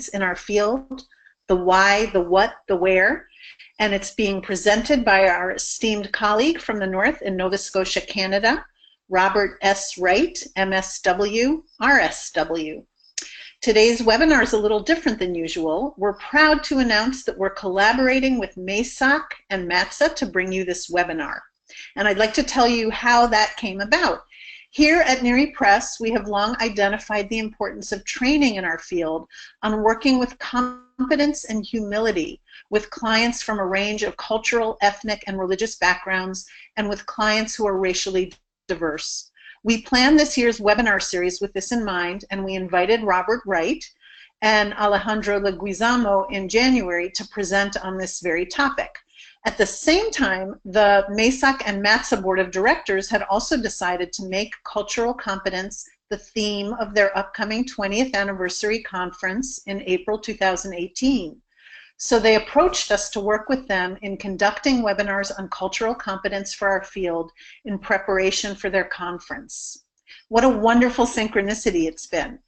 in our field, the why, the what, the where, and it's being presented by our esteemed colleague from the North in Nova Scotia, Canada, Robert S. Wright, MSW, RSW. Today's webinar is a little different than usual. We're proud to announce that we're collaborating with MASOC and MATSA to bring you this webinar. And I'd like to tell you how that came about. Here at NERI Press, we have long identified the importance of training in our field on working with competence and humility with clients from a range of cultural, ethnic, and religious backgrounds, and with clients who are racially diverse. We planned this year's webinar series with this in mind, and we invited Robert Wright and Alejandro Leguizamo in January to present on this very topic. At the same time, the MASOC and MATSA Board of Directors had also decided to make cultural competence the theme of their upcoming 20th anniversary conference in April 2018. So they approached us to work with them in conducting webinars on cultural competence for our field in preparation for their conference. What a wonderful synchronicity it's been.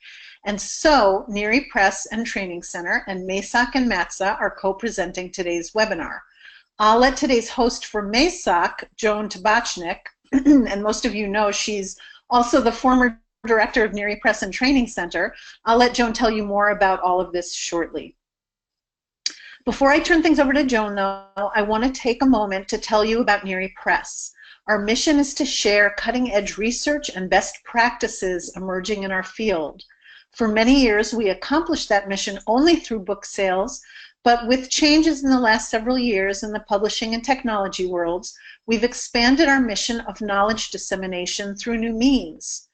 And so NERI Press and Training Center and MASOC and MATSA are co-presenting today's webinar. I'll let today's host for MASOC, Joan Tabachnik, and most of you know she's also the former director of NERI Press and Training Center. I'll let Joan tell you more about all of this shortly. Before I turn things over to Joan, though, I want to take a moment to tell you about NERI Press. Our mission is to share cutting-edge research and best practices emerging in our field. For many years, we accomplished that mission only through book sales, but with changes in the last several years in the publishing and technology worlds, we've expanded our mission of knowledge dissemination through new means.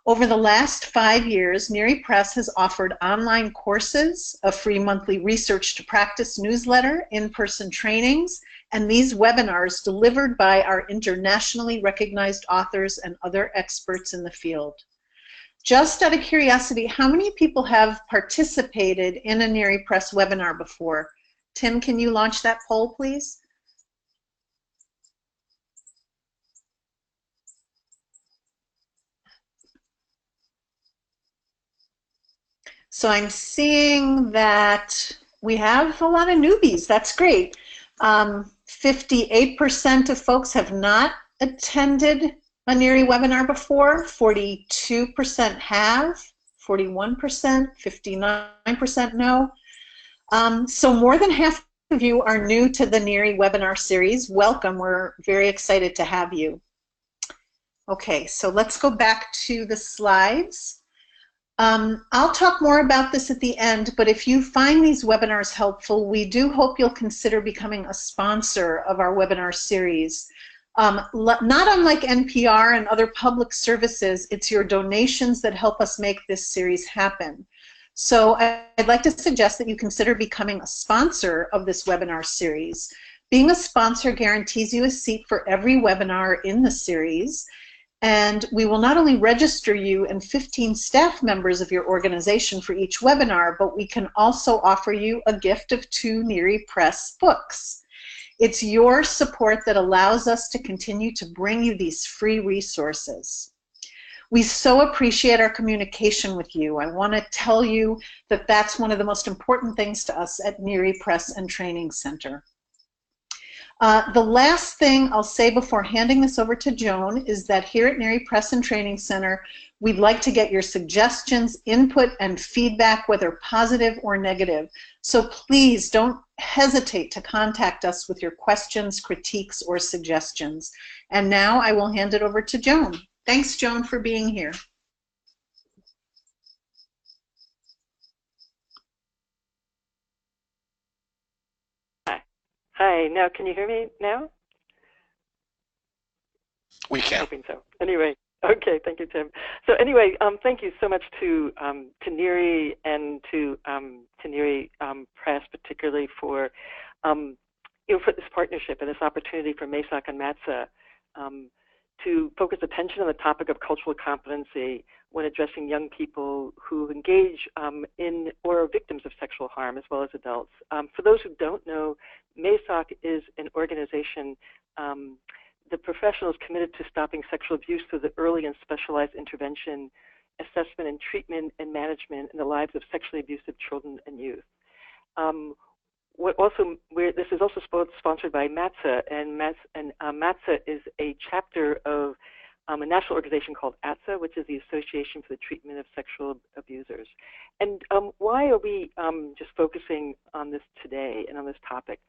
Over the last 5 years, NERI Press has offered online courses, a free monthly research to practice newsletter, in-person trainings, and these webinars delivered by our internationally recognized authors and other experts in the field. Just out of curiosity, how many people have participated in a NERI Press webinar before? Tim, can you launch that poll, please? So I'm seeing that we have a lot of newbies. That's great. 58% of folks have not attended a NERI webinar before. 42% have. 41%. 59% no. So more than half of you are new to the NERI webinar series. Welcome. We're very excited to have you. Okay, so let's go back to the slides. I'll talk more about this at the end, but if you find these webinars helpful, we do hope you'll consider becoming a sponsor of our webinar series. Not unlike NPR and other public services, it's your donations that help us make this series happen. So I'd like to suggest that you consider becoming a sponsor of this webinar series. Being a sponsor guarantees you a seat for every webinar in the series. And we will not only register you and 15 staff members of your organization for each webinar, but we can also offer you a gift of 2 NERI Press books. It's your support that allows us to continue to bring you these free resources. We so appreciate our communication with you. I want to tell you that that's one of the most important things to us at NERI Press and Training Center. The last thing I'll say before handing this over to Joan is that here at NERI Press and Training Center, we'd like to get your suggestions, input, and feedback, whether positive or negative. So please don't hesitate to contact us with your questions, critiques, or suggestions. And now I will hand it over to Joan. Thanks, Joan, for being here. Hi, now can you hear me now? We can. I'm hoping so. Anyway, okay, thank you, Tim. So anyway, thank you so much to NERI and to NERI Press, particularly for for this partnership and this opportunity for MASOC and MATSA to focus attention on the topic of cultural competency when addressing young people who engage in or are victims of sexual harm, as well as adults. For those who don't know, MASOC is an organization, the professionals committed to stopping sexual abuse through the early and specialized intervention assessment and treatment and management in the lives of sexually abusive children and youth. This is also sponsored by MATSA, and MATSA is a chapter of a national organization called ATSA, which is the Association for the Treatment of Sexual Abusers. And why are we just focusing on this today and on this topic?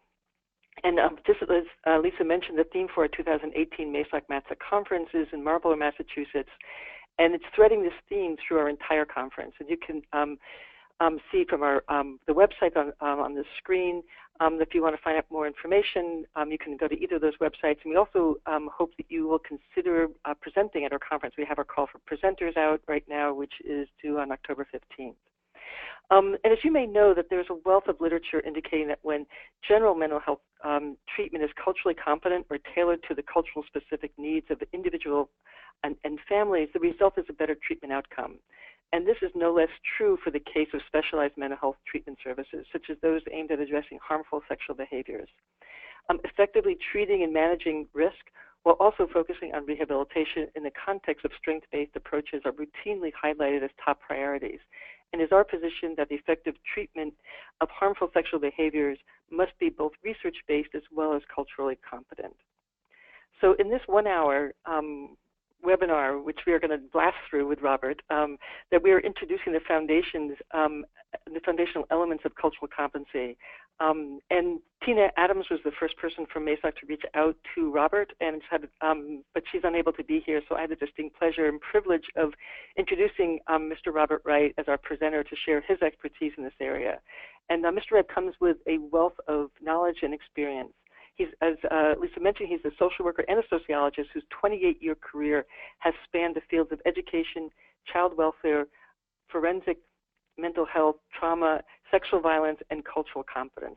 And just as Lisa mentioned, the theme for our 2018 MASOC MATSA conference is in Marlborough, Massachusetts, and it's threading this theme through our entire conference. And you can see from our the website on the screen. If you want to find out more information, you can go to either of those websites. And we also hope that you will consider presenting at our conference. We have our call for presenters out right now, which is due on October 15th. And as you may know, that there's a wealth of literature indicating that when general mental health treatment is culturally competent or tailored to the cultural specific needs of the individual and families, the result is a better treatment outcome. And this is no less true for the case of specialized mental health treatment services, such as those aimed at addressing harmful sexual behaviors. Effectively treating and managing risk while also focusing on rehabilitation in the context of strength-based approaches are routinely highlighted as top priorities. And is our position that the effective treatment of harmful sexual behaviors must be both research-based as well as culturally competent. So in this 1 hour webinar, which we are going to blast through with Robert, that we are introducing the foundations, the foundational elements of cultural competency. And Tina Adams was the first person from MASOC to reach out to Robert, and but she's unable to be here, so I have the distinct pleasure and privilege of introducing Mr. Robert Wright as our presenter to share his expertise in this area. And Mr. Wright comes with a wealth of knowledge and experience. He's, as Lisa mentioned, he's a social worker and a sociologist whose 28-year career has spanned the fields of education, child welfare, forensic, mental health, trauma, sexual violence, and cultural competence.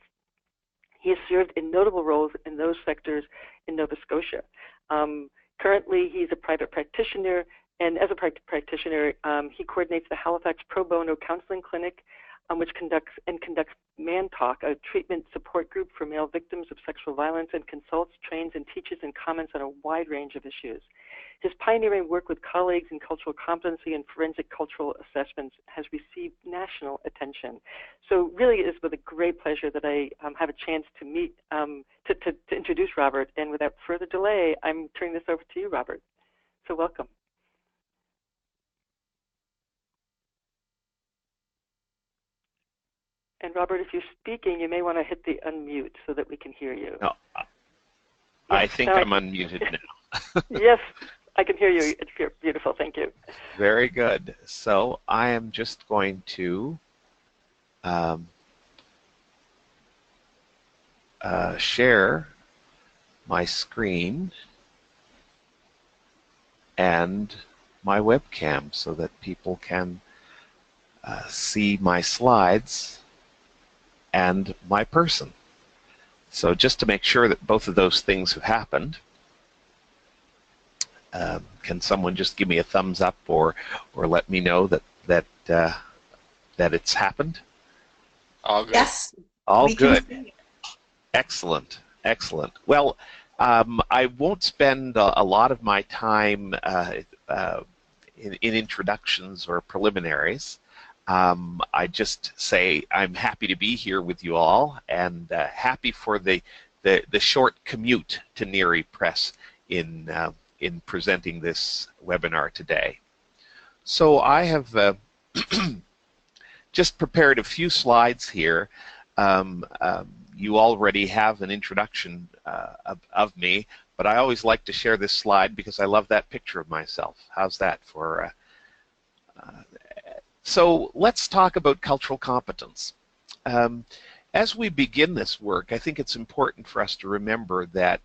He has served in notable roles in those sectors in Nova Scotia. Currently, he's a private practitioner, and as a practitioner, he coordinates the Halifax Pro Bono Counseling Clinic, which conducts Man Talk, a treatment support group for male victims of sexual violence, and consults, trains, and teaches and comments on a wide range of issues. His pioneering work with colleagues in cultural competency and forensic cultural assessments has received national attention. So really it is with a great pleasure that I have a chance to meet, to introduce Robert. And without further delay, I'm turning this over to you, Robert. So welcome. And Robert, if you're speaking, you may want to hit the unmute so that we can hear you. No, I think I'm unmuted now. Yes, I can hear you. It's beautiful. Thank you. Very good. So I am just going to share my screen and my webcam so that people can see my slides and my person. So just to make sure that both of those things have happened, can someone just give me a thumbs up or let me know that it's happened? All good. Yes. All good. Excellent. Excellent. Well, I won't spend a lot of my time in introductions or preliminaries. I just say I'm happy to be here with you all, and happy for the short commute to Neary Press in presenting this webinar today. So I have just prepared a few slides here. You already have an introduction of me, but I always like to share this slide because I love that picture of myself. How's that for? So let's talk about cultural competence. As we begin this work, I think it's important for us to remember that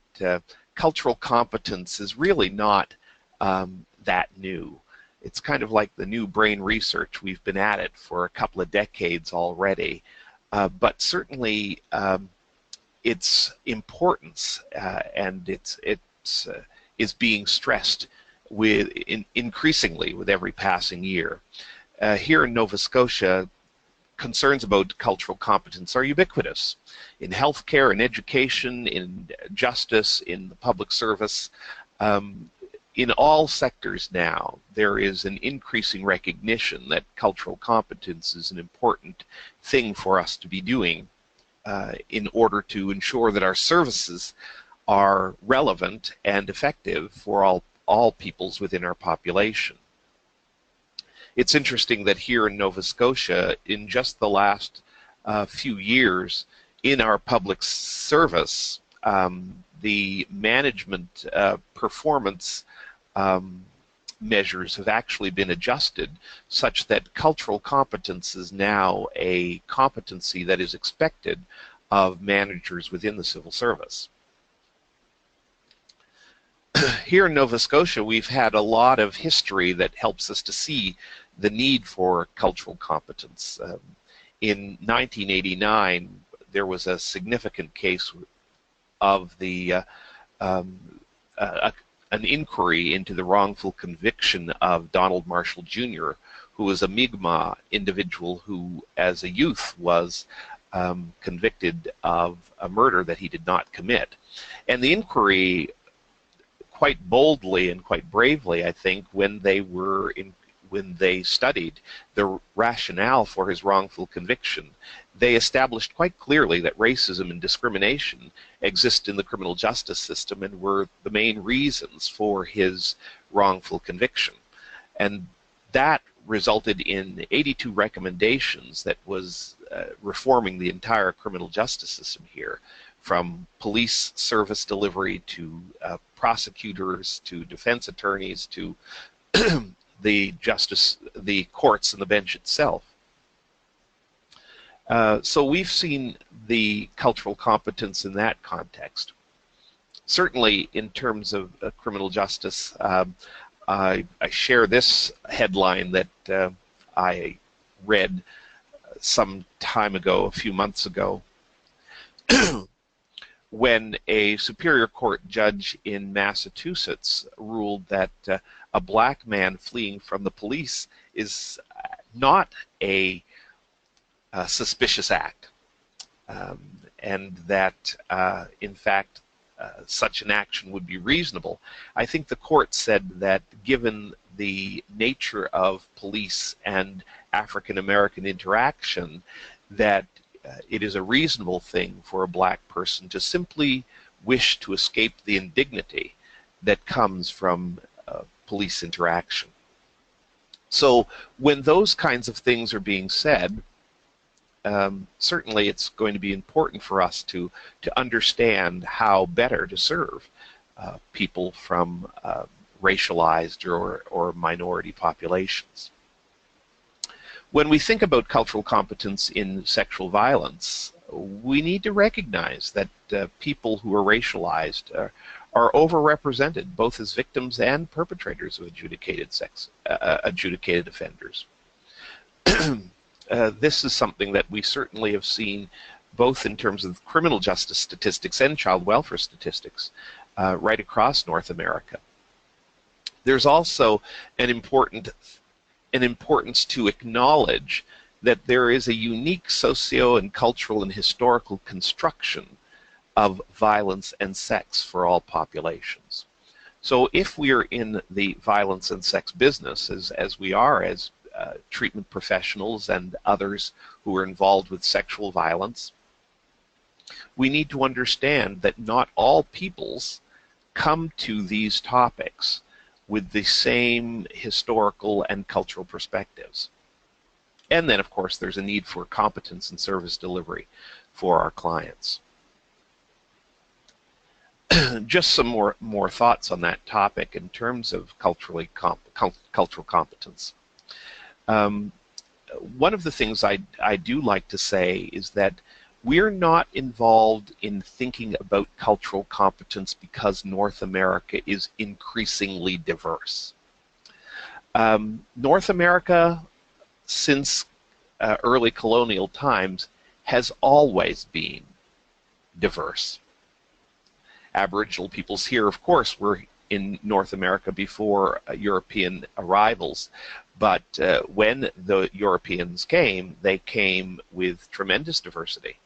cultural competence is really not that new. It's kind of like the new brain research. We've been at it for a couple of decades already, but certainly its importance and is being stressed increasingly with every passing year. Here in Nova Scotia, concerns about cultural competence are ubiquitous. In healthcare, in education, in justice, in the public service, in all sectors now, there is an increasing recognition that cultural competence is an important thing for us to be doing in order to ensure that our services are relevant and effective for all peoples within our population. It's interesting that here in Nova Scotia, in just the last few years, in our public service, the management performance measures have actually been adjusted such that cultural competence is now a competency that is expected of managers within the civil service. Here in Nova Scotia, we've had a lot of history that helps us to see the need for cultural competence. In 1989, there was a significant case of an inquiry into the wrongful conviction of Donald Marshall Jr., who was a Mi'kmaq individual who, as a youth, was convicted of a murder that he did not commit. And the inquiry, quite boldly and quite bravely, I think, when they studied the rationale for his wrongful conviction, they established quite clearly that racism and discrimination exist in the criminal justice system and were the main reasons for his wrongful conviction. And that resulted in 82 recommendations that was reforming the entire criminal justice system here, from police service delivery to prosecutors to defense attorneys to the courts and the bench itself. So we've seen the cultural competence in that context. Certainly in terms of criminal justice, I share this headline that I read some time ago, a few months ago, when a Superior Court judge in Massachusetts ruled that a black man fleeing from the police is not a suspicious act, and that, in fact, such an action would be reasonable. I think the court said that given the nature of police and African American interaction, that it is a reasonable thing for a black person to simply wish to escape the indignity that comes from police interaction. So when those kinds of things are being said, certainly it's going to be important for us to understand how better to serve people from racialized or minority populations. When we think about cultural competence in sexual violence, we need to recognize that people who are racialized are overrepresented both as victims and perpetrators of adjudicated offenders. This is something that we certainly have seen both in terms of criminal justice statistics and child welfare statistics right across North America. There's also an importance to acknowledge that there is a unique socio and cultural and historical construction of violence and sex for all populations. So if we are in the violence and sex business, as we are as treatment professionals and others who are involved with sexual violence, we need to understand that not all peoples come to these topics with the same historical and cultural perspectives. And then, of course, there's a need for competence and service delivery for our clients. Just some more thoughts on that topic in terms of cultural competence. One of the things I do like to say is that we're not involved in thinking about cultural competence because North America is increasingly diverse. North America, since early colonial times, has always been diverse. Aboriginal peoples here, of course, were in North America before European arrivals, but when the Europeans came, they came with tremendous diversity.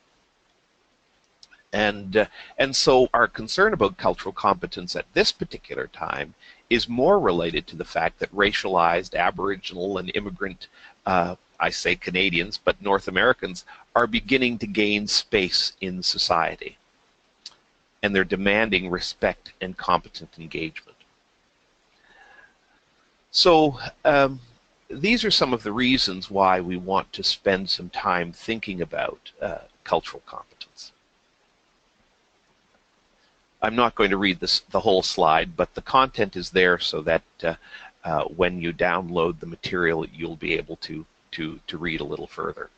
And so our concern about cultural competence at this particular time is more related to the fact that racialized Aboriginal and immigrant, I say Canadians, but North Americans, are beginning to gain space in society. And they're demanding respect and competent engagement. So these are some of the reasons why we want to spend some time thinking about cultural competence. I'm not going to read the whole slide, but the content is there so that when you download the material, you'll be able to read a little further.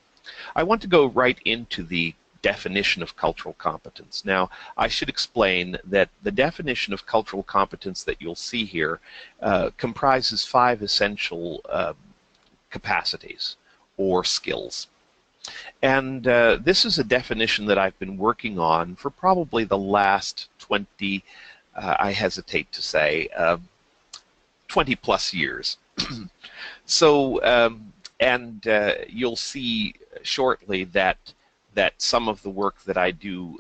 I want to go right into the definition of cultural competence. Now, I should explain that the definition of cultural competence that you'll see here comprises 5 essential capacities or skills. And this is a definition that I've been working on for probably the last 20, I hesitate to say, 20 plus years. So, you'll see shortly that some of the work that I do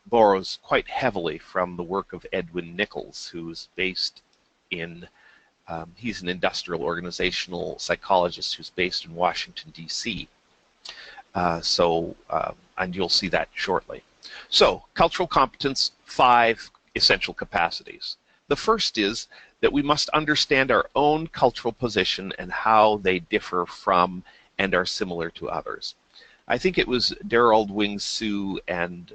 borrows quite heavily from the work of Edwin Nichols, who's based in, he's an industrial organizational psychologist who's based in Washington, D.C. And you'll see that shortly. So, cultural competence, 5 essential capacities. The first is that we must understand our own cultural position and how they differ from and are similar to others. I think it was Darold Wing Sue and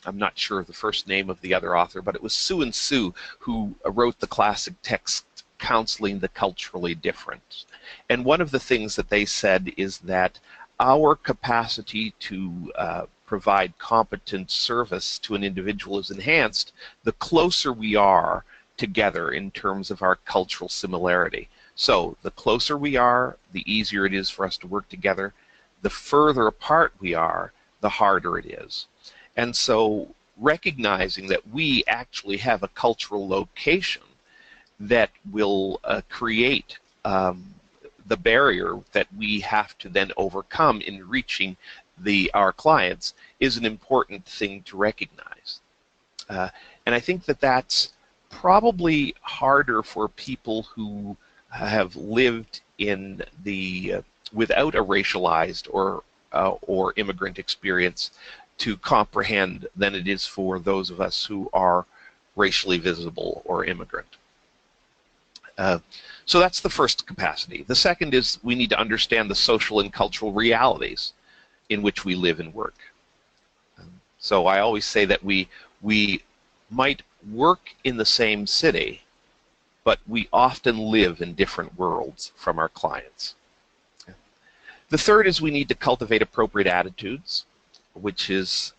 I'm not sure of the first name of the other author, but it was Sue and Sue who wrote the classic text Counseling the Culturally Different. And one of the things that they said is that our capacity to provide competent service to an individual is enhanced the closer we are together in terms of our cultural similarity. So the closer we are, the easier it is for us to work together. The further apart we are, the harder it is. And so recognizing that we actually have a cultural location that will create the barrier that we have to then overcome in reaching our clients is an important thing to recognize. And I think that that's probably harder for people who have lived in without a racialized or immigrant experience to comprehend than it is for those of us who are racially visible or immigrant. So that's the first capacity. The second is we need to understand the social and cultural realities in which we live and work. So I always say that we might work in the same city, but we often live in different worlds from our clients. The third is we need to cultivate appropriate attitudes, which is,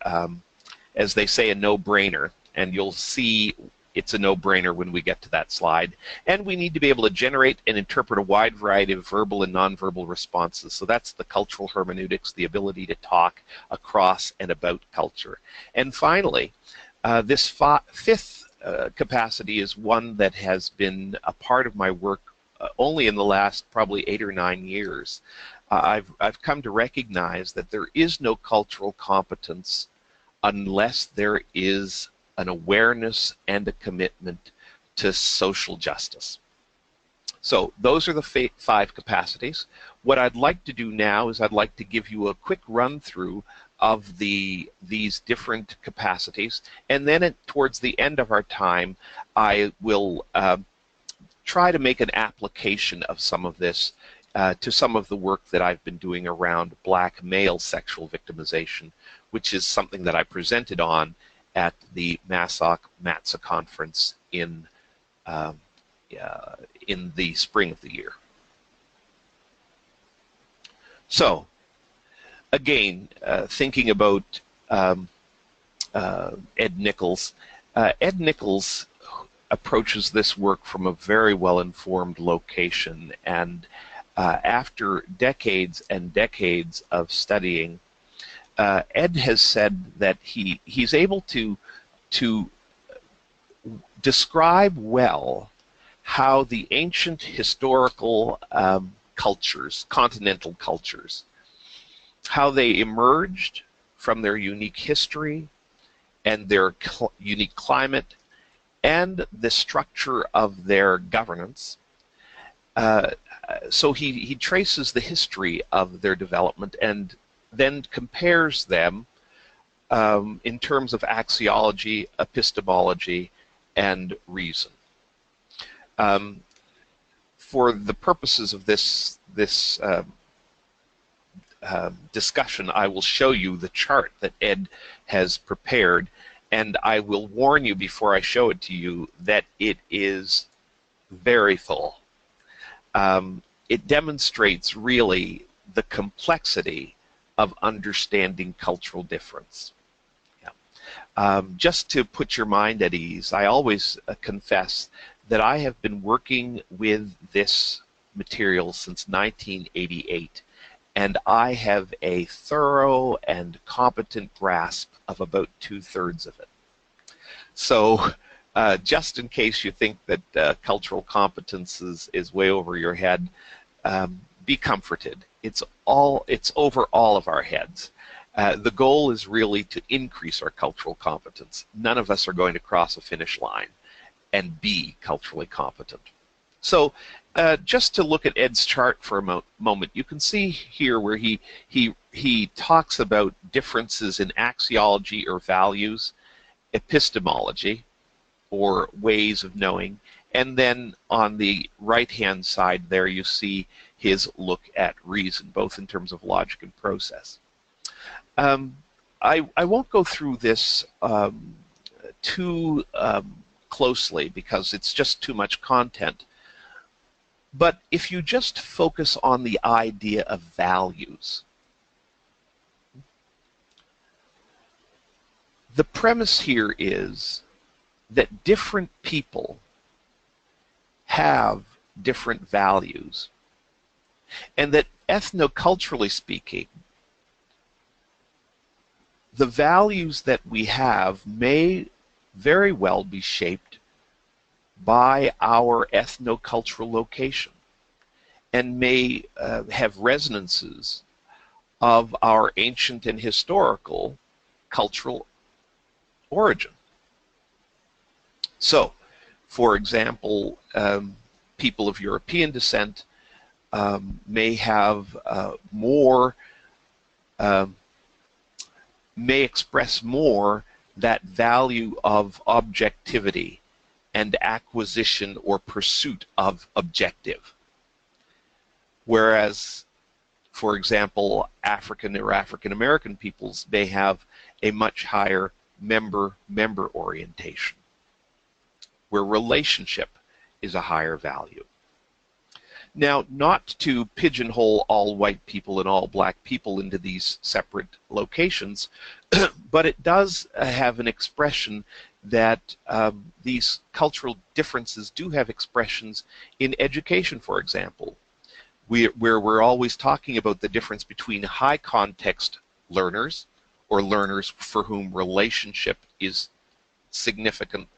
as they say, a no-brainer, and you'll see it's a no-brainer when we get to that slide. And we need to be able to generate and interpret a wide variety of verbal and nonverbal responses. So that's the cultural hermeneutics, the ability to talk across and about culture. And finally, this fifth capacity is one that has been a part of my work only in the last probably 8 or 9 years. I've come to recognize that there is no cultural competence unless there is an awareness and a commitment to social justice. So those are the 5 capacities. What I'd like to do now is I'd like to give you a quick run through of these different capacities, and then towards the end of our time I will try to make an application of some of this to some of the work that I've been doing around black male sexual victimization, which is something that I presented on at the Massac MATSA conference in the spring of the year. So, again, thinking about Ed Nichols, Ed Nichols approaches this work from a very well-informed location, and after decades and decades of studying, Ed has said that he's able to describe well how the ancient historical cultures, continental cultures, how they emerged from their unique history and their unique climate and the structure of their governance. So he traces the history of their development and then compares them in terms of axiology, epistemology, and reason. For the purposes of this discussion, I will show you the chart that Ed has prepared, and I will warn you before I show it to you that it is very full. It demonstrates really the complexity of understanding cultural difference. Yeah. Just to put your mind at ease, I always confess that I have been working with this material since 1988, and I have a thorough and competent grasp of about 2/3 of it. So just in case you think that cultural competence is way over your head, be comforted. It's over all of our heads. The goal is really to increase our cultural competence. None of us are going to cross a finish line and be culturally competent. So just to look at Ed's chart for a moment, you can see here where he talks about differences in axiology or values, epistemology, or ways of knowing, and then on the right-hand side there you see his look at reason, both in terms of logic and process. I won't go through this too closely because it's just too much content, but if you just focus on the idea of values, the premise here is that different people have different values, and that ethnoculturally speaking, the values that we have may very well be shaped by our ethnocultural location and may have resonances of our ancient and historical cultural origin. So, for example, people of European descent may have may express more that value of objectivity and acquisition or pursuit of objective. Whereas, for example, African or African American peoples may have a much higher member orientation, where relationship is a higher value. Now, not to pigeonhole all white people and all black people into these separate locations, but it does have an expression that these cultural differences do have expressions in education, for example, where we're always talking about the difference between high context learners, or learners for whom relationship is significant,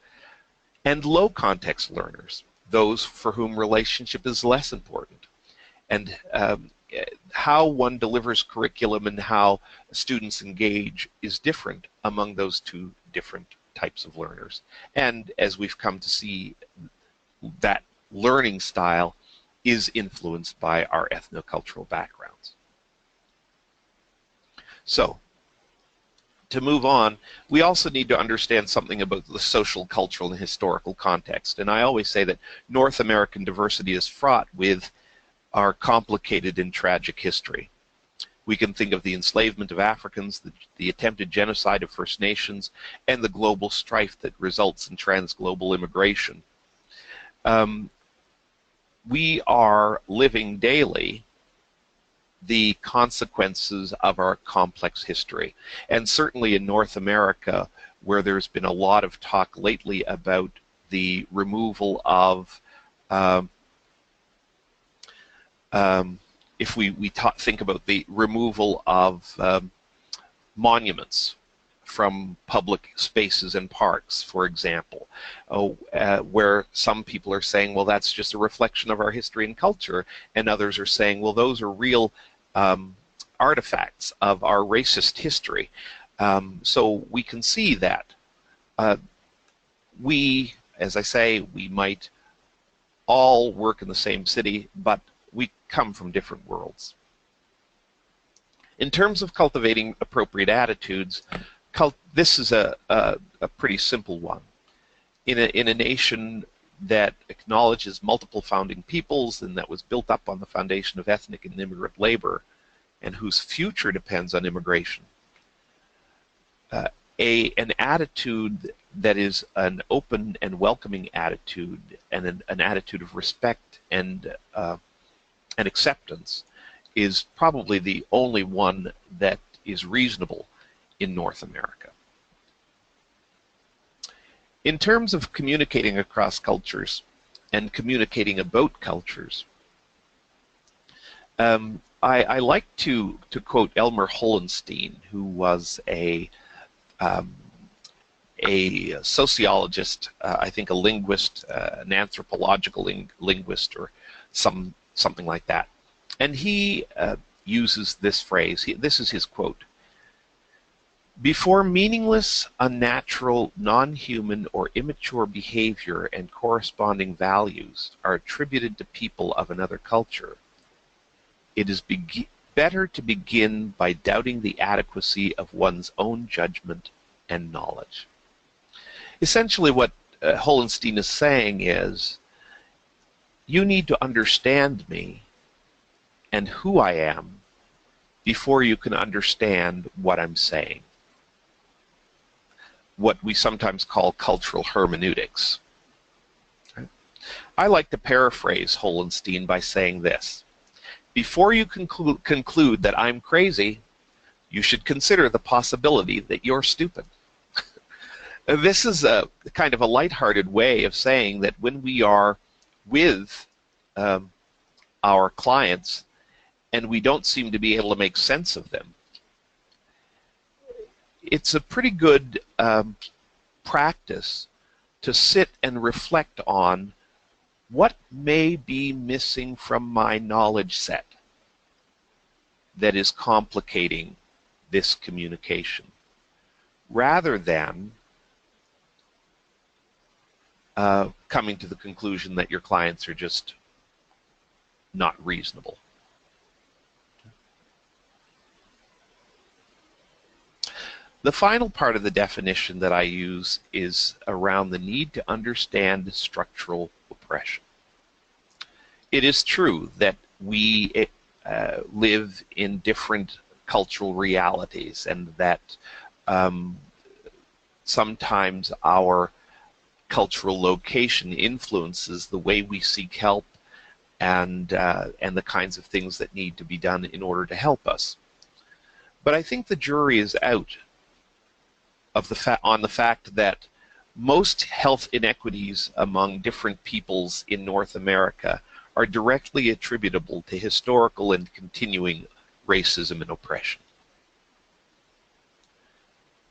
and low context learners, those for whom relationship is less important. And how one delivers curriculum and how students engage is different among those two different types of learners. And as we've come to see, that learning style is influenced by our ethnocultural backgrounds. So, to move on, we also need to understand something about the social, cultural, and historical context. And I always say that North American diversity is fraught with our complicated and tragic history. We can think of the enslavement of Africans, the attempted genocide of First Nations, and the global strife that results in transglobal immigration. We are living daily the consequences of our complex history. And certainly in North America, where there's been a lot of talk lately about the removal of, if we think about the removal of monuments from public spaces and parks, for example, where some people are saying, well, that's just a reflection of our history and culture, and others are saying, well, those are real artifacts of our racist history. So we can see that we as I say, we might all work in the same city, but we come from different worlds. In terms of cultivating appropriate attitudes, this is a pretty simple one. In a nation that acknowledges multiple founding peoples and that was built up on the foundation of ethnic and immigrant labor, and whose future depends on immigration, an attitude that is an open and welcoming attitude and an attitude of respect and acceptance is probably the only one that is reasonable in North America. In terms of communicating across cultures and communicating about cultures, I like to quote Elmer Hohenstein, Steen, who was a sociologist, I think a linguist, an anthropological linguist, or something like that. And he uses this phrase. This is his quote: "Before meaningless, unnatural, non-human, or immature behavior and corresponding values are attributed to people of another culture, it is better to begin by doubting the adequacy of one's own judgment and knowledge." Essentially what Hollen Steen is saying is, you need to understand me and who I am before you can understand what I'm saying. What we sometimes call cultural hermeneutics. I like to paraphrase Hollen Steen by saying this: before you conclude that I'm crazy, you should consider the possibility that you're stupid. This is a kind of a lighthearted way of saying that when we are with our clients and we don't seem to be able to make sense of them, it's a pretty good practice to sit and reflect on what may be missing from my knowledge set that is complicating this communication, rather than coming to the conclusion that your clients are just not reasonable. The final part of the definition that I use is around the need to understand structural oppression. It is true that we live in different cultural realities, and that sometimes our cultural location influences the way we seek help and the kinds of things that need to be done in order to help us. But I think the jury is out on the fact that most health inequities among different peoples in North America are directly attributable to historical and continuing racism and oppression.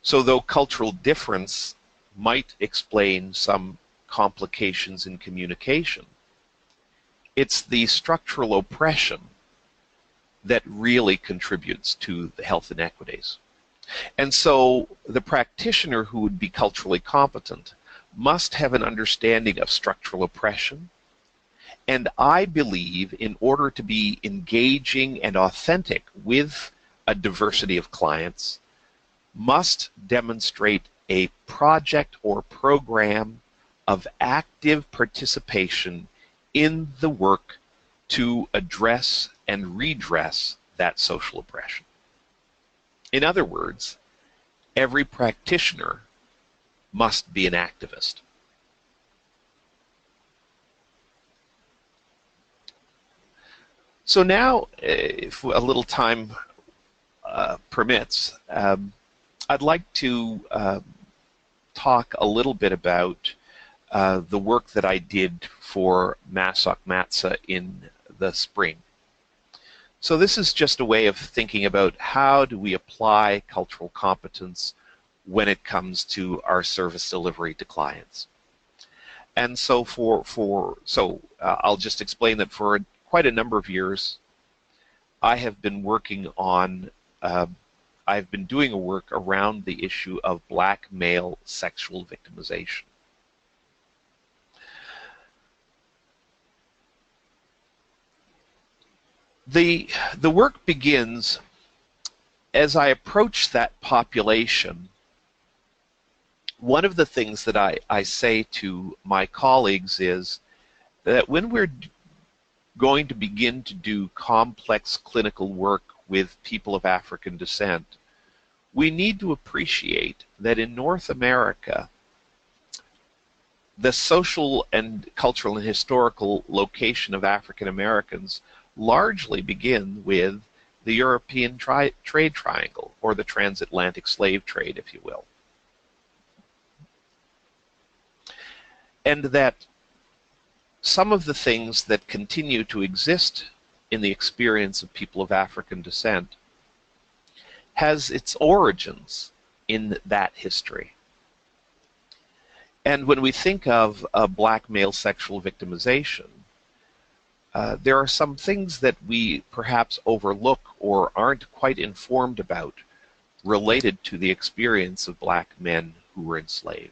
So though cultural difference might explain some complications in communication, it's the structural oppression that really contributes to the health inequities. And so the practitioner who would be culturally competent must have an understanding of structural oppression, and I believe in order to be engaging and authentic with a diversity of clients, must demonstrate a project or program of active participation in the work to address and redress that social oppression. In other words, every practitioner must be an activist. So now, if a little time permits, I'd like to talk a little bit about the work that I did for Masok Matsa in the spring. So this is just a way of thinking about how do we apply cultural competence when it comes to our service delivery to clients. And so I'll just explain that for quite a number of years, I have been working on I've been doing a work around the issue of black male sexual victimization. The work begins as I approach that population. One of the things that I say to my colleagues is that when we're going to begin to do complex clinical work with people of African descent, we need to appreciate that in North America, the social and cultural and historical location of African Americans largely begin with the European trade triangle, or the transatlantic slave trade, if you will. And that some of the things that continue to exist in the experience of people of African descent has its origins in that history. And when we think of black male sexual victimization, there are some things that we perhaps overlook or aren't quite informed about related to the experience of black men who were enslaved.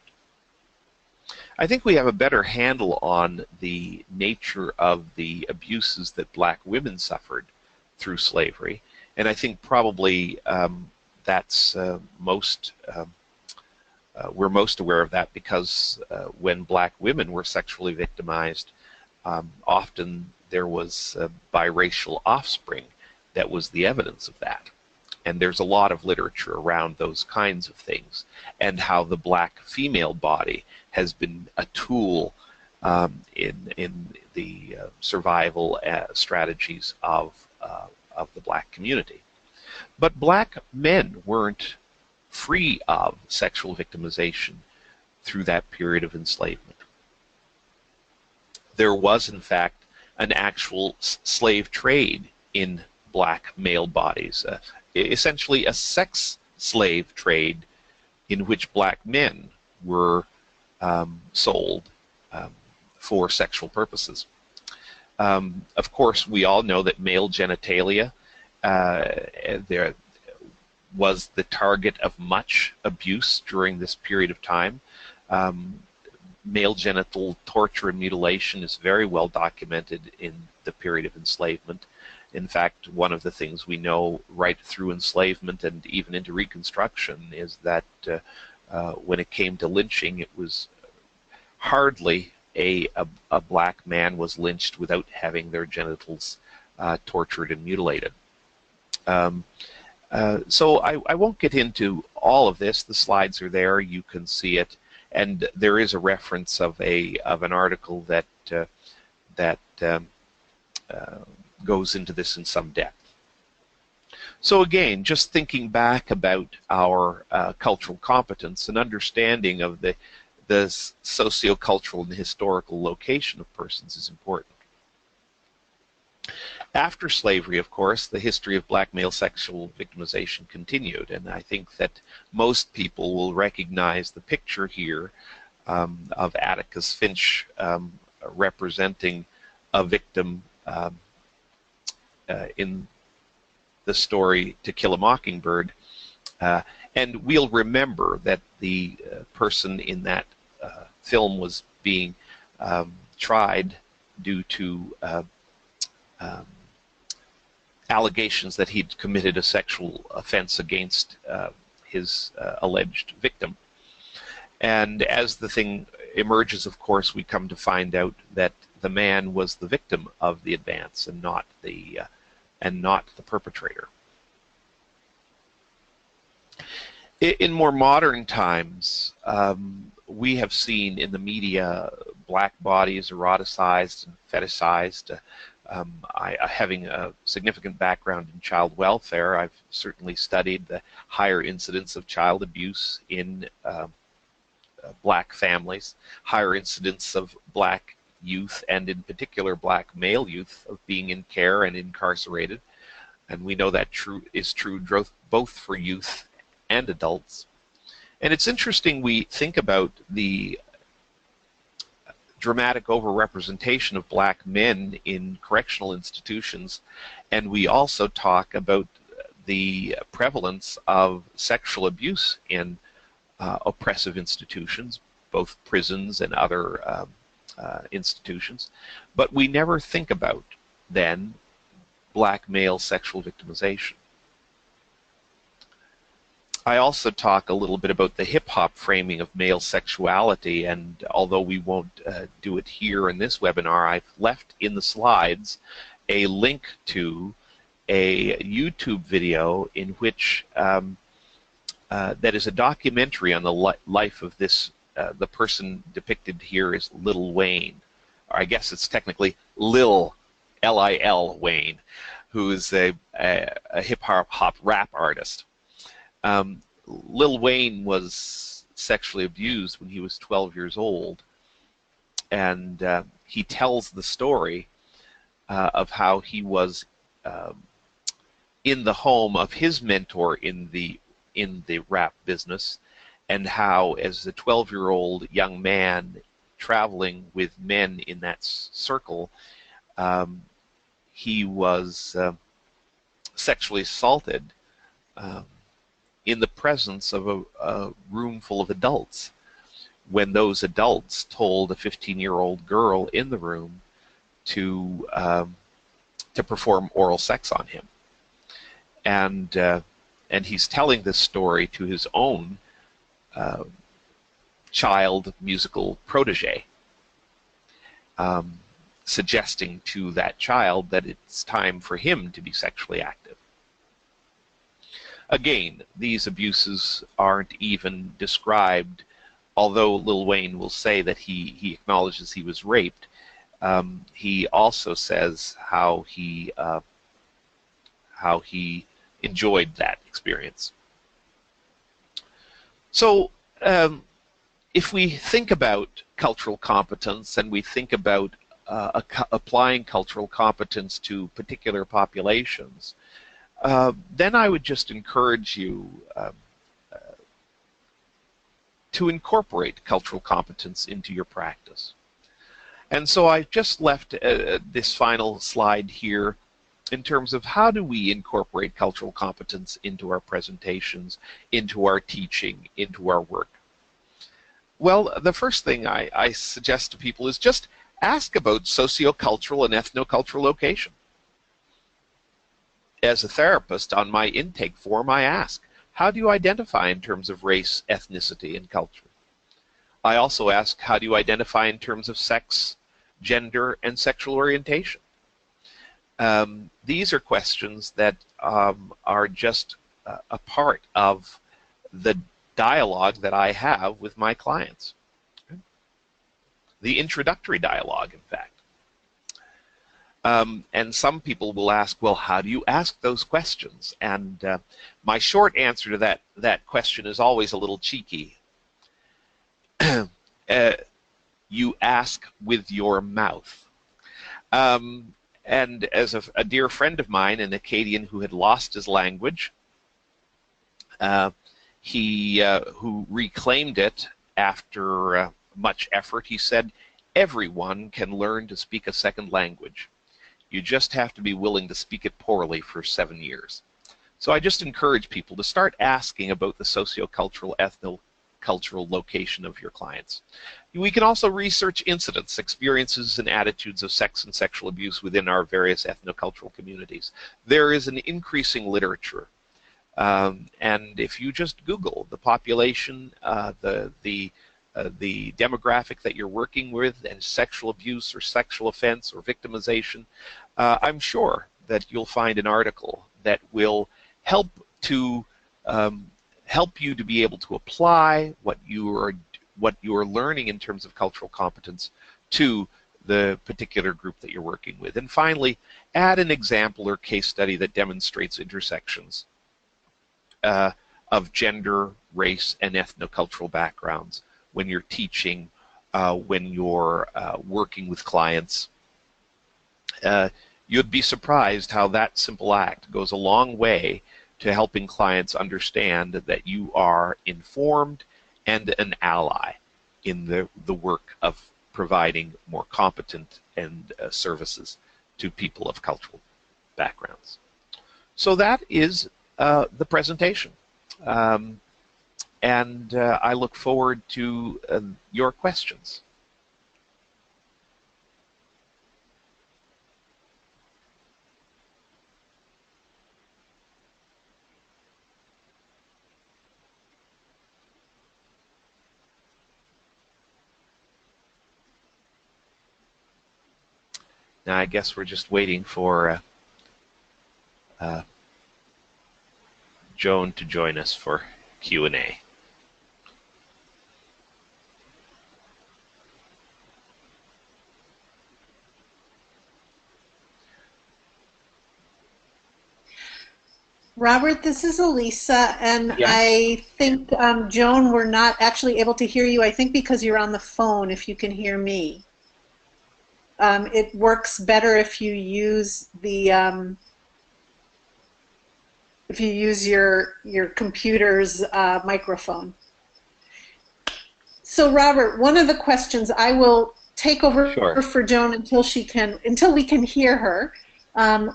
I think we have a better handle on the nature of the abuses that black women suffered through slavery, and I think probably that's we're most aware of that because when black women were sexually victimized, often there was biracial offspring that was the evidence of that. And there's a lot of literature around those kinds of things, and how the black female body has been a tool in the survival strategies of the black community. But black men weren't free of sexual victimization through that period of enslavement. There was, in fact, an actual slave trade in black male bodies, essentially a sex slave trade in which black men were sold for sexual purposes. Of course, we all know that male genitalia there was the target of much abuse during this period of time. Male genital torture and mutilation is very well documented in the period of enslavement. In fact, one of the things we know right through enslavement and even into Reconstruction is that when it came to lynching, it was hardly a black man was lynched without having their genitals tortured and mutilated. So I won't get into all of this. The slides are there; you can see it, and there is a reference of an article that goes into this in some depth. So again, just thinking back about our cultural competence and understanding of the sociocultural and historical location of persons is important. After slavery, of course, the history of black male sexual victimization continued, and I think that most people will recognize the picture here of Atticus Finch representing a victim in the story To Kill a Mockingbird, and we'll remember that the person in that film was being tried due to allegations that he'd committed a sexual offense against his alleged victim. And as the thing emerges, of course, we come to find out that the man was the victim of the advance and not the perpetrator. In more modern times, we have seen in the media black bodies eroticized and fetishized. Having a significant background in child welfare, I've certainly studied the higher incidence of child abuse in black families, higher incidence of black youth, and in particular black male youth, of being in care and incarcerated. And we know that is true both for youth and adults. And it's interesting, we think about the dramatic overrepresentation of black men in correctional institutions, and we also talk about the prevalence of sexual abuse in oppressive institutions, both prisons and other institutions. But we never think about then black male sexual victimization. I also talk a little bit about the hip-hop framing of male sexuality, and although we won't do it here in this webinar, I've left in the slides a link to a YouTube video in which that is a documentary on the life of this, the person depicted here is Lil Wayne, or I guess it's technically Lil, L-I-L Wayne, who is a hip-hop rap artist. Lil Wayne was sexually abused when he was 12 years old, and he tells the story of how he was in the home of his mentor in the rap business, and how as a 12-year-old young man traveling with men in that circle, he was sexually assaulted in the presence of a room full of adults, when those adults told a 15-year-old girl in the room to perform oral sex on him. And he's telling this story to his own child musical protege, suggesting to that child that it's time for him to be sexually active. Again, these abuses aren't even described, although Lil Wayne will say that he acknowledges he was raped. He also says how he enjoyed that experience. So if we think about cultural competence and we think about applying cultural competence to particular populations, then I would just encourage you to incorporate cultural competence into your practice. And so I've just left this final slide here in terms of how do we incorporate cultural competence into our presentations, into our teaching, into our work. Well, the first thing I suggest to people is just ask about sociocultural and ethnocultural location. As a therapist, on my intake form, I ask, how do you identify in terms of race, ethnicity, and culture? I also ask, how do you identify in terms of sex, gender, and sexual orientation? These are questions that are just a part of the dialogue that I have with my clients. The introductory dialogue, in fact. And some people will ask, well, how do you ask those questions? And my short answer to that question is always a little cheeky. You ask with your mouth. And as a dear friend of mine, an Acadian who had lost his language, who reclaimed it after much effort, he said, everyone can learn to speak a second language. You just have to be willing to speak it poorly for 7 years. So I just encourage people to start asking about the sociocultural, ethnocultural location of your clients. We can also research incidents, experiences, and attitudes of sex and sexual abuse within our various ethnocultural communities. There is an increasing literature. And if you just Google the population, the demographic that you're working with, and sexual abuse or sexual offense or victimization, I'm sure that you'll find an article that will help you to be able to apply what you are learning in terms of cultural competence to the particular group that you're working with. And finally, add an example or case study that demonstrates intersections of gender, race, and ethnocultural backgrounds when you're teaching, when you're working with clients. You'd be surprised how that simple act goes a long way to helping clients understand that you are informed and an ally in the work of providing more competent and services to people of cultural backgrounds. So that is the presentation. And I look forward to your questions. Now I guess we're just waiting for Joan to join us for Q&A. Robert, this is Elisa, and Yes. I think, Joan, we're not actually able to hear you, I think because you're on the phone, if you can hear me. It works better if you use the your computer's microphone. So Robert, one of the questions, I will take over Sure. for Joan until we can hear her.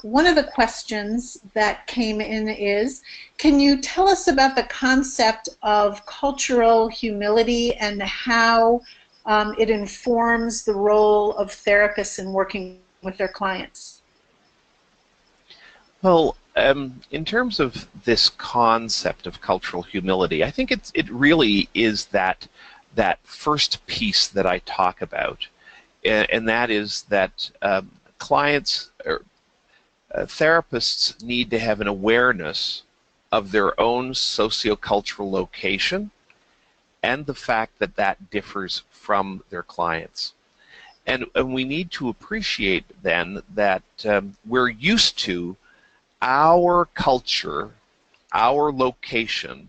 One of the questions that came in is, can you tell us about the concept of cultural humility and how it informs the role of therapists in working with their clients? Well, in terms of this concept of cultural humility, I think it really is that first piece that I talk about, and that is that clients or therapists need to have an awareness of their own sociocultural location and the fact that that differs from their clients. And we need to appreciate then that we're used to our culture, our location,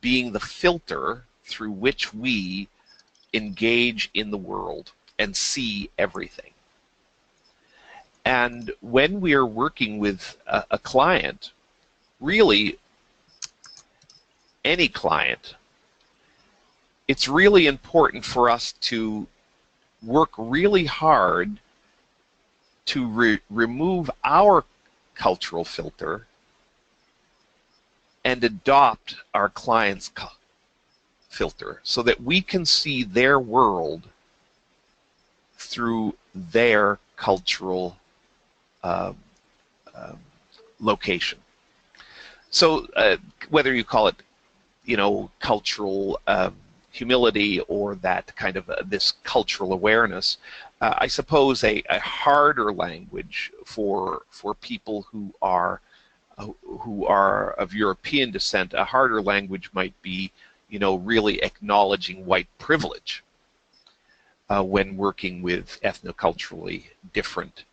being the filter through which we engage in the world and see everything. And when we are working with a client, really any client, it's really important for us to work really hard to remove our cultural filter and adopt our client's filter so that we can see their world through their cultural location. So whether you call it, cultural humility or that kind of this cultural awareness, I suppose a harder language for people who are of European descent, a harder language might be, really acknowledging white privilege when working with ethnoculturally different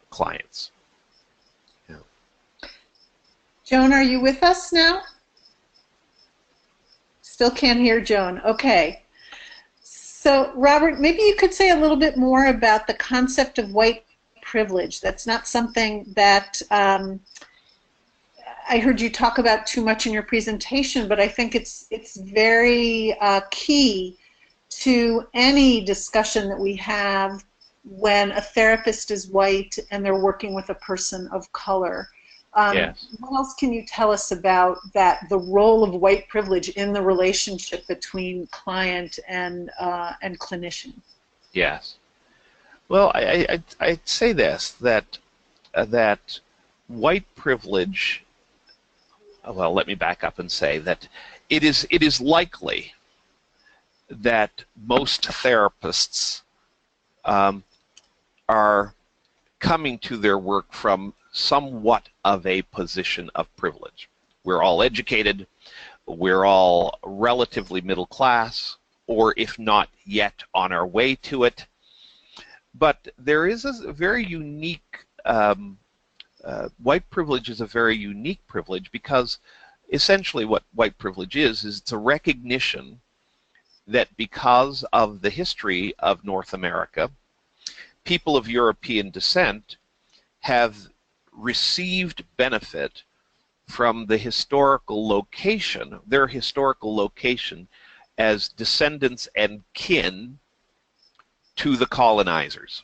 clients. Yeah. Joan, are you with us now? Still can't hear Joan. Okay. So, Robert, maybe you could say a little bit more about the concept of white privilege. That's not something that I heard you talk about too much in your presentation, but I think it's very key to any discussion that we have when a therapist is white and they're working with a person of color. Yes. What else can you tell us about that, the role of white privilege in the relationship between client and clinician? Yes. Well, I'd say this, that white privilege, well, let me back up and say that it is likely that most therapists are coming to their work from somewhat of a position of privilege. We're all educated, we're all relatively middle class, or if not yet on our way to it. But there is a very unique, white privilege is a very unique privilege because essentially what white privilege is it's a recognition that because of the history of North America, people of European descent have received benefit from the historical location, their historical location as descendants and kin to the colonizers.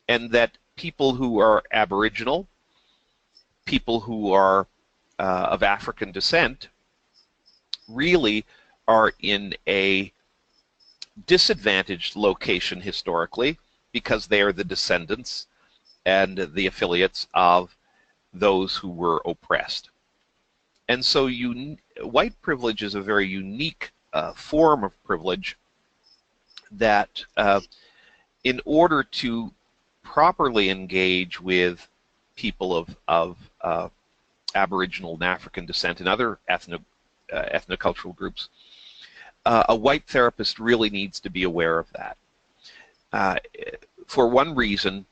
And that people who are Aboriginal, people who are of African descent, really are in a disadvantaged location historically because they are the descendants and the affiliates of those who were oppressed. And so white privilege is a very unique form of privilege that in order to properly engage with people of Aboriginal and African descent and other ethnocultural groups, a white therapist really needs to be aware of that. For one reason,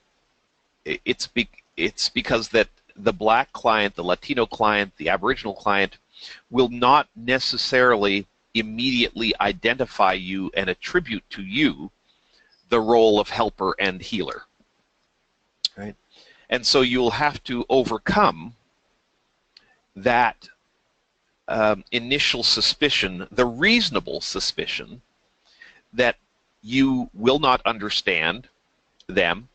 it's because that the black client, the Latino client, the Aboriginal client will not necessarily immediately identify you and attribute to you the role of helper and healer, right? And so you'll have to overcome that initial suspicion, the reasonable suspicion that you will not understand them,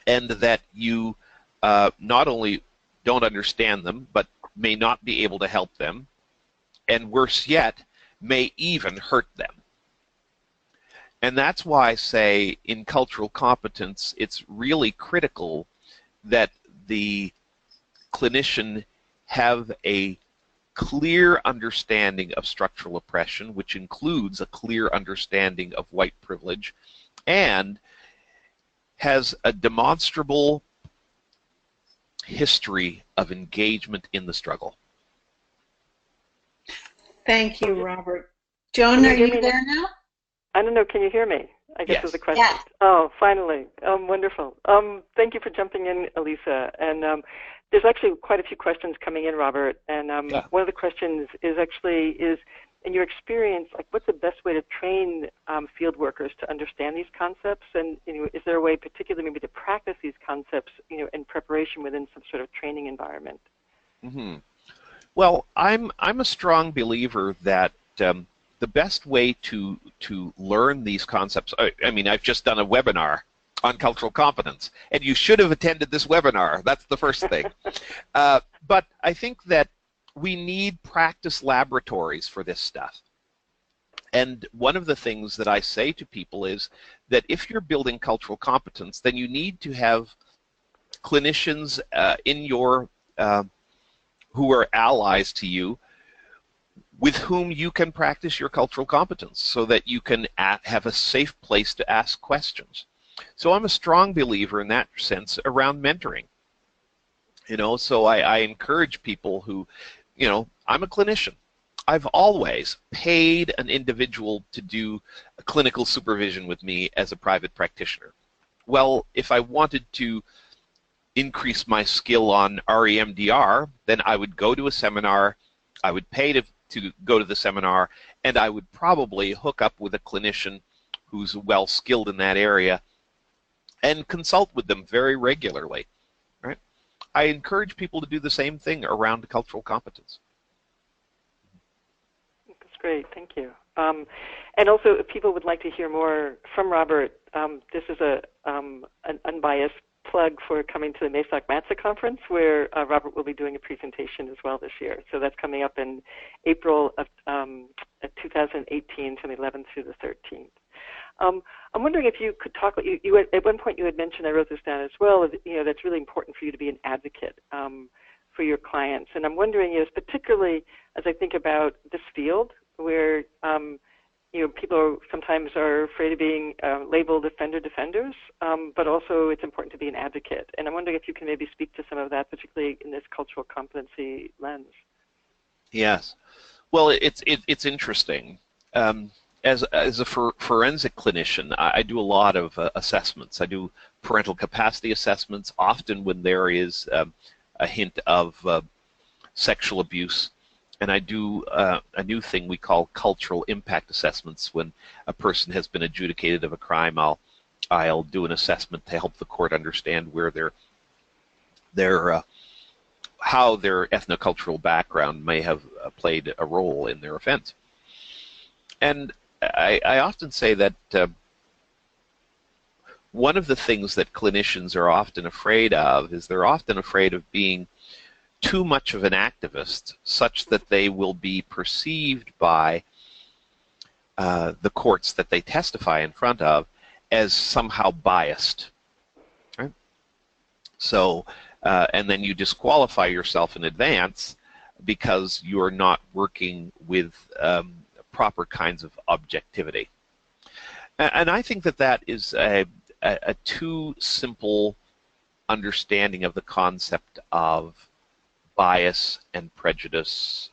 and that you not only don't understand them, but may not be able to help them, and worse yet, may even hurt them. And that's why I say in cultural competence, it's really critical that the clinician have a clear understanding of structural oppression, which includes a clear understanding of white privilege, and has a demonstrable history of engagement in the struggle. Thank you, Robert. Joan, are you there now? I don't know. Can you hear me? I guess Yes. is the question. Yes. Oh, finally. Wonderful. Thank you for jumping in, Elisa. And there's actually quite a few questions coming in, Robert. And one of the questions is in your experience, like, what's the best way to train field workers to understand these concepts? And is there a way, particularly maybe, to practice these concepts, in preparation within some sort of training environment? Mm-hmm. Well, I'm a strong believer that the best way to learn these concepts. I mean, I've just done a webinar on cultural competence, and you should have attended this webinar. That's the first thing. But I think that we need practice laboratories for this stuff. And one of the things that I say to people is that if you're building cultural competence, then you need to have clinicians in your who are allies to you, with whom you can practice your cultural competence, so that you can have a safe place to ask questions. So I'm a strong believer in that sense around mentoring. So I encourage people who, I'm a clinician. I've always paid an individual to do a clinical supervision with me as a private practitioner. Well, if I wanted to increase my skill on REMDR, then I would go to a seminar, I would pay to go to the seminar, and I would probably hook up with a clinician who's well skilled in that area and consult with them very regularly. Right? I encourage people to do the same thing around cultural competence. That's great, thank you. And also, if people would like to hear more from Robert, this is an unbiased plug for coming to the MESOC MATSA conference, where Robert will be doing a presentation as well this year. So that's coming up in April of 2018, from the 11th through the 13th. I'm wondering if you could talk. You at one point you had mentioned, I wrote this down as well, that's really important for you to be an advocate for your clients. And I'm wondering, particularly as I think about this field, where people sometimes are afraid of being labeled defenders, but also it's important to be an advocate. And I'm wondering if you can maybe speak to some of that, particularly in this cultural competency lens. Yes. Well, it's interesting. As a forensic clinician, I do a lot of assessments. I do parental capacity assessments, often when there is a hint of sexual abuse. And I do a new thing we call cultural impact assessments. When a person has been adjudicated of a crime, I'll do an assessment to help the court understand where how their ethnocultural background may have played a role in their offense. And I often say that one of the things that clinicians are often afraid of is they're often afraid of being too much of an activist, such that they will be perceived by the courts that they testify in front of as somehow biased. Right? So, and then you disqualify yourself in advance because you're not working with proper kinds of objectivity. And I think that is a too simple understanding of the concept of bias and prejudice,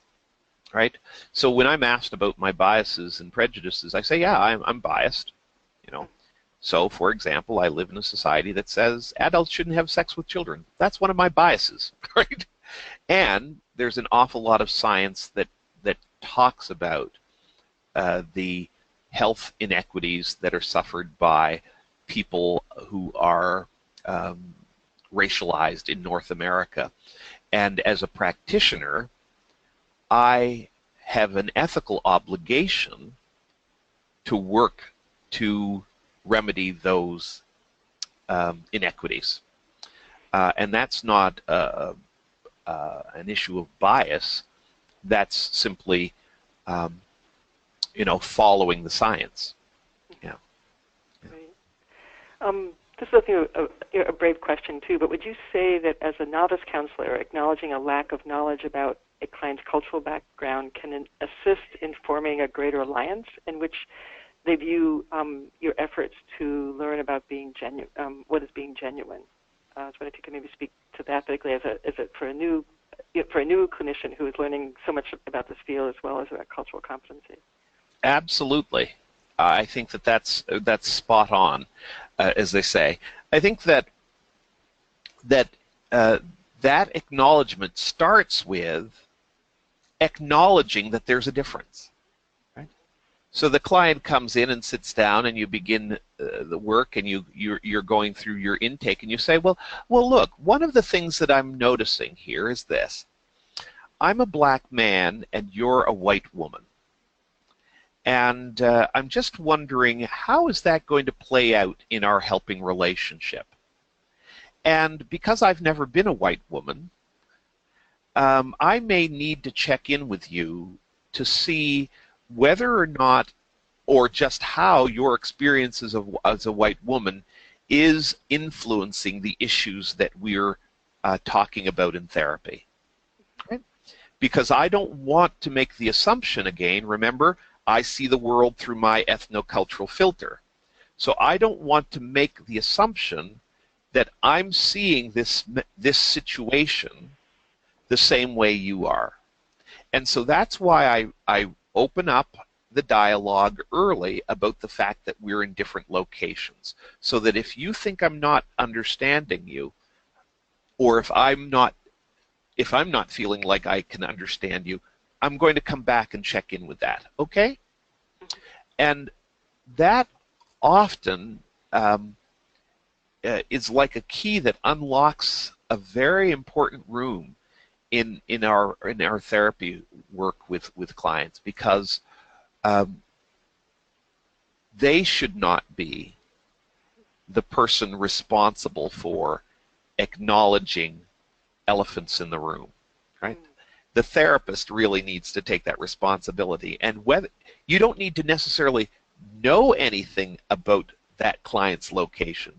right? So when I'm asked about my biases and prejudices, I say, yeah, I'm biased, you know. So, for example, I live in a society that says adults shouldn't have sex with children. That's one of my biases, right? And there's an awful lot of science that talks about the health inequities that are suffered by people who are racialized in North America. And as a practitioner, I have an ethical obligation to work to remedy those inequities. And that's not an issue of bias. That's simply, following the science. Yeah. Right. This is a brave question too, but would you say that as a novice counselor, acknowledging a lack of knowledge about a client's cultural background can assist in forming a greater alliance in which they view your efforts to learn about being what is being genuine? So if you could maybe speak to that, particularly for a new clinician who is learning so much about this field as well as about cultural competency. Absolutely. I think that's spot on, as they say. I think that acknowledgement starts with acknowledging that there's a difference. Right? So the client comes in and sits down, and you begin the work, and you're going through your intake, and you say, well, look, one of the things that I'm noticing here is this. I'm a black man, and you're a white woman. And I'm just wondering, how is that going to play out in our helping relationship? And because I've never been a white woman, I may need to check in with you to see whether or not, or just how your experience as a white woman is influencing the issues that we're talking about in therapy. Right? Because I don't want to make the assumption again, remember, I see the world through my ethnocultural filter. So I don't want to make the assumption that I'm seeing this situation the same way you are. And so that's why I open up the dialogue early about the fact that we're in different locations. So that if you think I'm not understanding you, or if I'm not feeling like I can understand you, I'm going to come back and check in with that, okay? And that often is like a key that unlocks a very important room in our therapy work with clients, because they should not be the person responsible for acknowledging elephants in the room, right? The therapist really needs to take that responsibility, and whether you don't need to necessarily know anything about that client's location,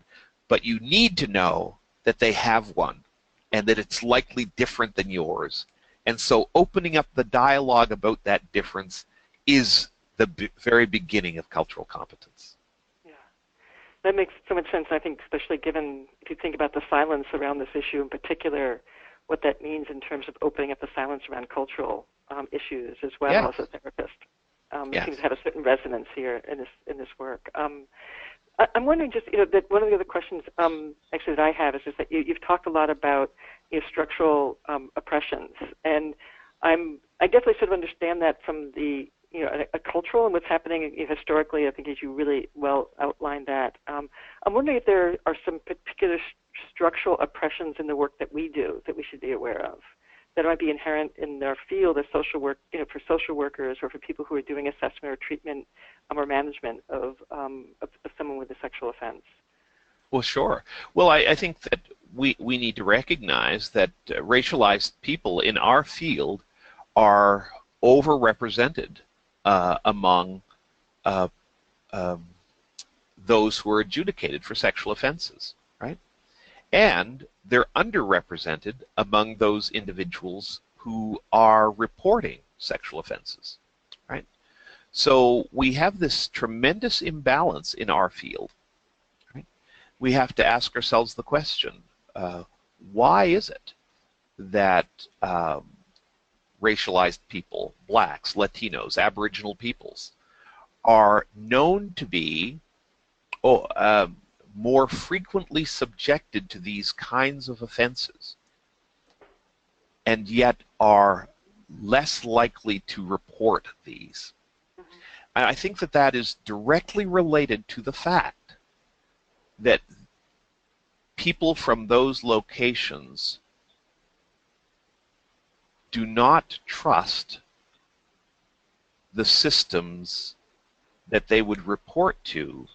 but you need to know that they have one and that it's likely different than yours. And so opening up the dialogue about that difference is the very beginning of cultural competence. Yeah, that makes so much sense. I think especially given, if you think about the silence around this issue in particular, what that means in terms of opening up the silence around cultural issues as well. Yes. As a therapist. It seems to have a certain resonance here in this work. I'm wondering just, that one of the other questions actually that I have is just that you've talked a lot about structural oppressions, and I definitely sort of understand that from the a cultural and what's happening historically. I think as you really well outlined that. I'm wondering if there are some particular structural oppressions in the work that we do that we should be aware of, that might be inherent in our field as social work, for social workers or for people who are doing assessment or treatment or management of someone with a sexual offense. Well, sure. Well, I think that we need to recognize that racialized people in our field are overrepresented among those who are adjudicated for sexual offenses, right? And they're underrepresented among those individuals who are reporting sexual offenses, right? So we have this tremendous imbalance in our field, right? we have to ask ourselves the question, why is it that racialized people, blacks, Latinos, Aboriginal peoples, are known to be more frequently subjected to these kinds of offenses, and yet are less likely to report these? And I think that that is directly related to the fact that people from those locations do not trust the systems that they would report to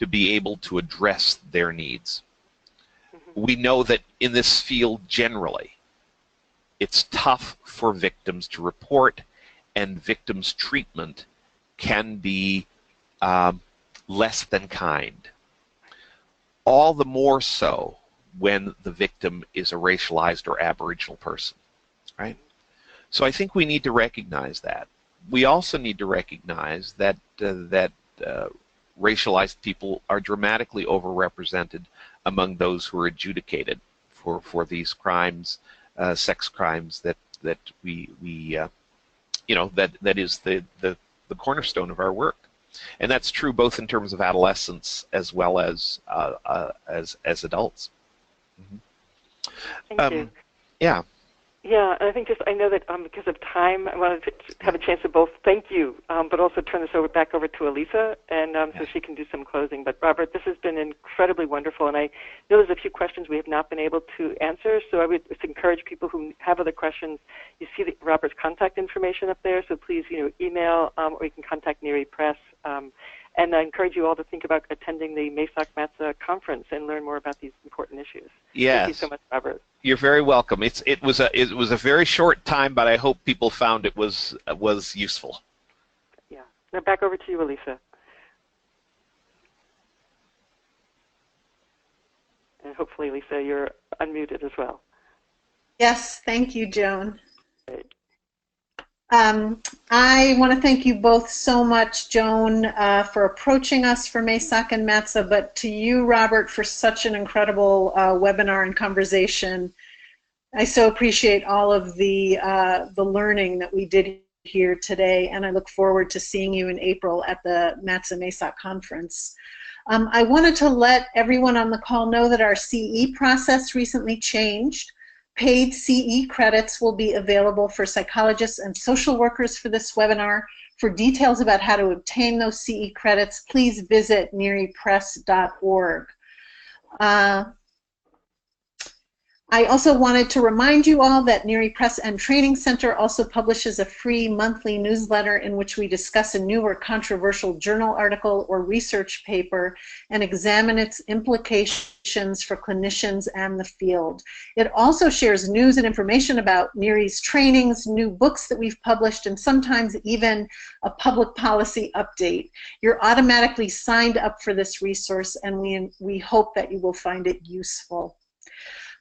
be able to address their needs. We know that in this field generally, it's tough for victims to report, and victims' treatment can be less than kind. All the more so when the victim is a racialized or Aboriginal person, right? So I think we need to recognize that. We also need to recognize that racialized people are dramatically overrepresented among those who are adjudicated for these crimes, sex crimes that we you know, that is the cornerstone of our work, and that's true both in terms of adolescents as well as adults. Thank you. Yeah. Yeah, and I think I know that because of time, I wanted to have a chance to both thank you, but also turn this back over to Elisa, and so she can do some closing. But Robert, this has been incredibly wonderful, and I know there's a few questions we have not been able to answer, so I would just encourage people who have other questions. You see Robert's contact information up there, so please, email, or you can contact Neri Press. And I encourage you all to think about attending the MESAC-MATSA conference and learn more about these important issues. Yes. Thank you so much, Robert. You're very welcome. It was a very short time, but I hope people found it was useful. Yeah. Now back over to you, Elisa. And hopefully, Elisa, you're unmuted as well. Yes, thank you, Joan. Great. I want to thank you both so much, Joan, for approaching us for MESAC and MATSA, but to you, Robert, for such an incredible webinar and conversation. I so appreciate all of the learning that we did here today, and I look forward to seeing you in April at the MATSA MESAC conference. I wanted to let everyone on the call know that our CE process recently changed. Paid CE credits will be available for psychologists and social workers for this webinar. For details about how to obtain those CE credits, please visit neripress.org. I also wanted to remind you all that Neri Press and Training Center also publishes a free monthly newsletter in which we discuss a new or controversial journal article or research paper and examine its implications for clinicians and the field. It also shares news and information about Neri's trainings, new books that we've published, and sometimes even a public policy update. You're automatically signed up for this resource, and we hope that you will find it useful.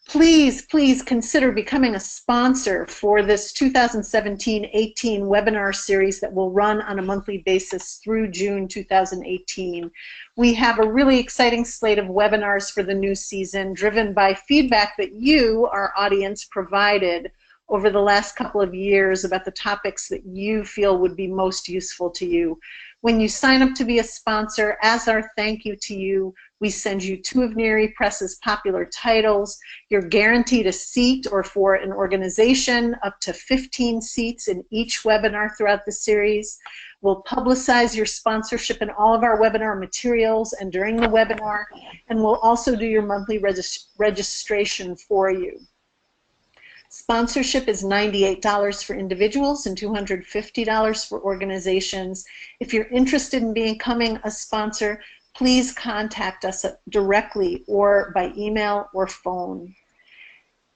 Please, please consider becoming a sponsor for this 2017-18 webinar series that will run on a monthly basis through June 2018. We have a really exciting slate of webinars for the new season, driven by feedback that you, our audience, provided over the last couple of years about the topics that you feel would be most useful to you. When you sign up to be a sponsor, as our thank you to you, we send you 2 of Neri Press's popular titles. You're guaranteed a seat, or for an organization, up to 15 seats in each webinar throughout the series. We'll publicize your sponsorship in all of our webinar materials and during the webinar, and we'll also do your monthly registration for you. Sponsorship is $98 for individuals and $250 for organizations. If you're interested in becoming a sponsor, please contact us directly or by email or phone.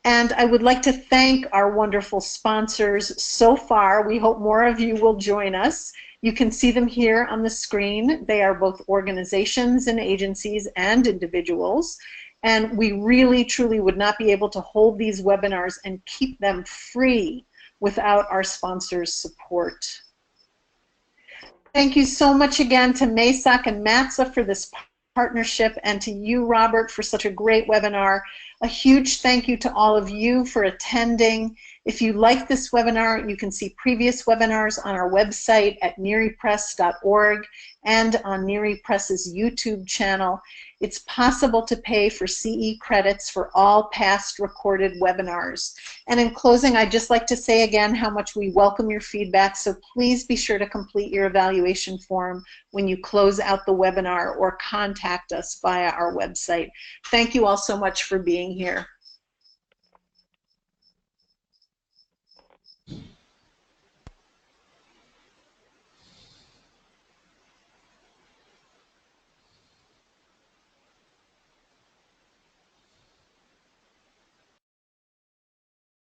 And I would like to thank our wonderful sponsors so far. We hope more of you will join us. You can see them here on the screen. They are both organizations and agencies and individuals. And we really, truly would not be able to hold these webinars and keep them free without our sponsors' support. Thank you so much again to MESAC and MATSA for this partnership, and to you, Robert, for such a great webinar. A huge thank you to all of you for attending. If you like this webinar, you can see previous webinars on our website at nearypress.org and on Neary Press's YouTube channel. It's possible to pay for CE credits for all past recorded webinars. And in closing, I'd just like to say again how much we welcome your feedback, so please be sure to complete your evaluation form when you close out the webinar or contact us via our website. Thank you all so much for being here.